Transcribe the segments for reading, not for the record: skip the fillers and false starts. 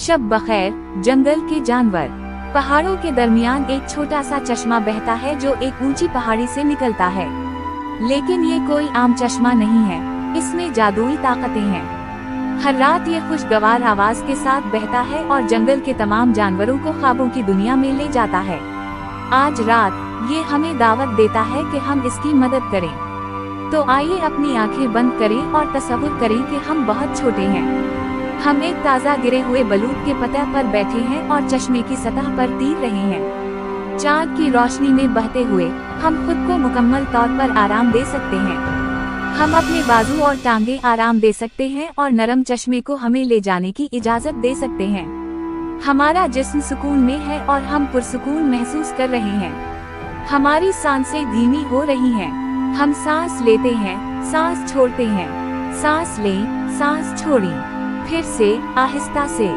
शब बखैर। जंगल के जानवर। पहाड़ों के दरमियान एक छोटा सा चश्मा बहता है जो एक ऊंची पहाड़ी से निकलता है। लेकिन ये कोई आम चश्मा नहीं है, इसमें जादुई ताकतें हैं। हर रात ये खुशगवार आवाज के साथ बहता है और जंगल के तमाम जानवरों को ख्वाबों की दुनिया में ले जाता है। आज रात ये हमें दावत देता है कि हम इसकी मदद करें। तो आइए अपनी आंखें बंद करें और तसव्वुर करें कि हम बहुत छोटे हैं। हम एक ताज़ा गिरे हुए बलूत के पत्ते पर बैठे हैं और चश्मे की सतह पर तीर रहे हैं। चांद की रोशनी में बहते हुए हम खुद को मुकम्मल तौर पर आराम दे सकते हैं। हम अपने बाजू और टांगे आराम दे सकते हैं और नरम चश्मे को हमें ले जाने की इजाजत दे सकते हैं। हमारा जिस्म सुकून में है और हम पुरसुकून महसूस कर रहे हैं। हमारी सांसें धीमी हो रही हैं। हम सांस लेते हैं, सांस छोड़ते हैं, सांस लें, सांस छोड़ें, फिर से आहिस्ता से।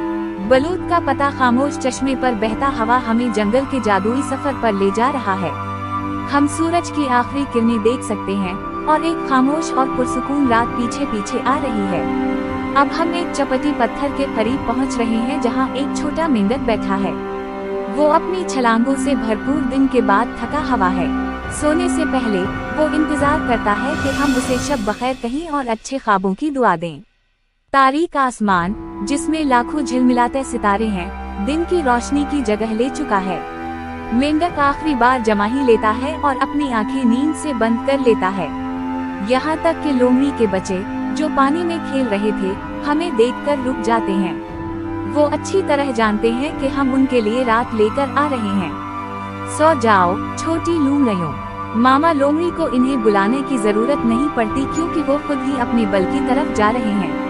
बलूत का पता खामोश चश्मे पर बहता हवा हमें जंगल के जादुई सफर पर ले जा रहा है। हम सूरज की आखिरी किरणें देख सकते हैं और एक खामोश और पुरसुकून रात पीछे पीछे आ रही है। अब हम एक चपटी पत्थर के करीब पहुंच रहे हैं जहां एक छोटा मेंढक बैठा है। वो अपनी छलांगों से भरपूर दिन के बाद थका हुआ है। सोने से पहले वो इंतजार करता है कि हम उसे शब बखैर कहें और अच्छे ख्वाबों की दुआ दें। तारीक आसमान, जिसमें लाखों झिलमिलाते सितारे हैं, दिन की रोशनी की जगह ले चुका है। मेंढक आखिरी बार जमाही लेता है और अपनी आंखें नींद से बंद कर लेता है। यहाँ तक कि लोमड़ी के बच्चे जो पानी में खेल रहे थे, हमें देखकर रुक जाते हैं। वो अच्छी तरह जानते हैं कि हम उनके लिए रात लेकर आ रहे हैं। सो जाओ छोटी लोमड़ियों। मामा लोमड़ी को इन्हें बुलाने की जरूरत नहीं पड़ती क्योंकि वो खुद ही अपने बल की तरफ जा रहे हैं।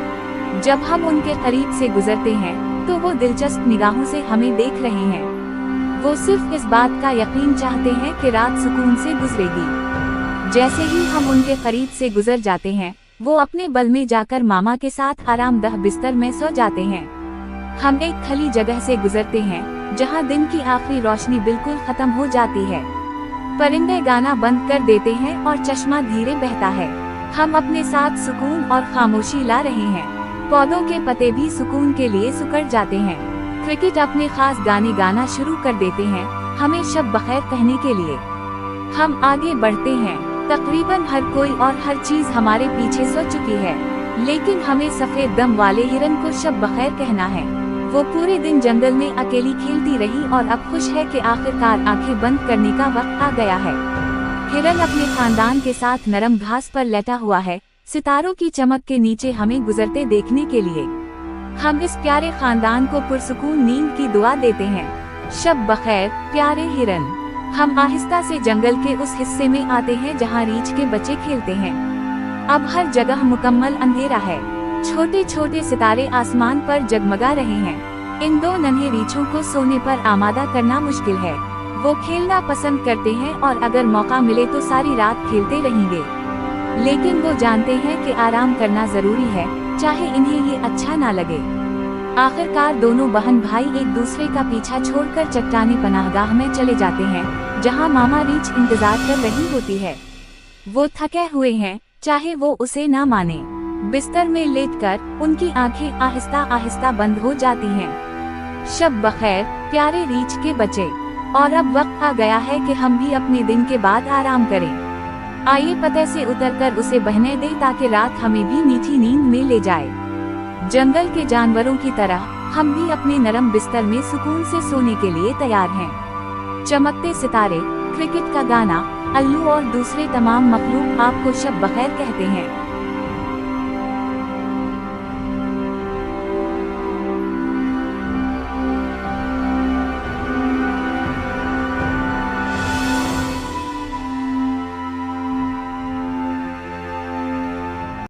जब हम उनके करीब से गुजरते हैं तो वो दिलचस्प निगाहों से हमें देख रहे हैं। वो सिर्फ इस बात का यकीन चाहते हैं कि रात सुकून से गुजरेगी। जैसे ही हम उनके करीब से गुजर जाते हैं, वो अपने बल में जाकर मामा के साथ आरामदह बिस्तर में सो जाते हैं। हम एक खली जगह से गुजरते हैं जहां दिन की आखिरी रोशनी बिल्कुल खत्म हो जाती है। परिंदे गाना बंद कर देते हैं और चश्मा धीरे बहता है। हम अपने साथ सुकून और खामोशी ला रहे हैं। पौधों के पत्ते भी सुकून के लिए सिकुड़ जाते हैं। क्रिकेट अपने खास गाने गाना शुरू कर देते हैं, हमें शब बखैर कहने के लिए। हम आगे बढ़ते हैं। तकरीबन हर कोई और हर चीज हमारे पीछे सो चुकी है, लेकिन हमें सफेद दम वाले हिरन को शब बखैर कहना है। वो पूरे दिन जंगल में अकेली खेलती रही और अब खुश है कि आखिरकार आंखें बंद करने का वक्त आ गया है। हिरन अपने खानदान के साथ नरम घास पर लेटा हुआ है, सितारों की चमक के नीचे हमें गुजरते देखने के लिए। हम इस प्यारे खानदान को पुरसुकून नींद की दुआ देते हैं। शब बखैर प्यारे हिरन। हम आहिस्ता से जंगल के उस हिस्से में आते हैं जहां रीछ के बच्चे खेलते हैं। अब हर जगह मुकम्मल अंधेरा है। छोटे छोटे सितारे आसमान पर जगमगा रहे हैं। इन दो नन्हे रीछों को सोने पर आमादा करना मुश्किल है। वो खेलना पसंद करते हैं और अगर मौका मिले तो सारी रात खेलते रहेंगे। लेकिन वो जानते हैं कि आराम करना जरूरी है, चाहे इन्हें ये अच्छा ना लगे। आखिरकार दोनों बहन भाई एक दूसरे का पीछा छोड़कर चट्टानी पनाहगाह में चले जाते हैं जहां मामा रीछ इंतजार कर रही होती है। वो थके हुए हैं, चाहे वो उसे ना माने। बिस्तर में लेटकर उनकी आंखें आहिस्ता आहिस्ता बंद हो जाती हैं। शब बखैर प्यारे रीछ के बच्चे। और अब वक्त आ गया है कि हम भी अपने दिन के बाद आराम करें। आइए पते से उतरकर उसे बहने दें ताकि रात हमें भी मीठी नींद में ले जाए। जंगल के जानवरों की तरह हम भी अपने नरम बिस्तर में सुकून से सोने के लिए तैयार हैं। चमकते सितारे, क्रिकेट का गाना, अल्लू और दूसरे तमाम मखलूक आपको शब बखैर कहते हैं।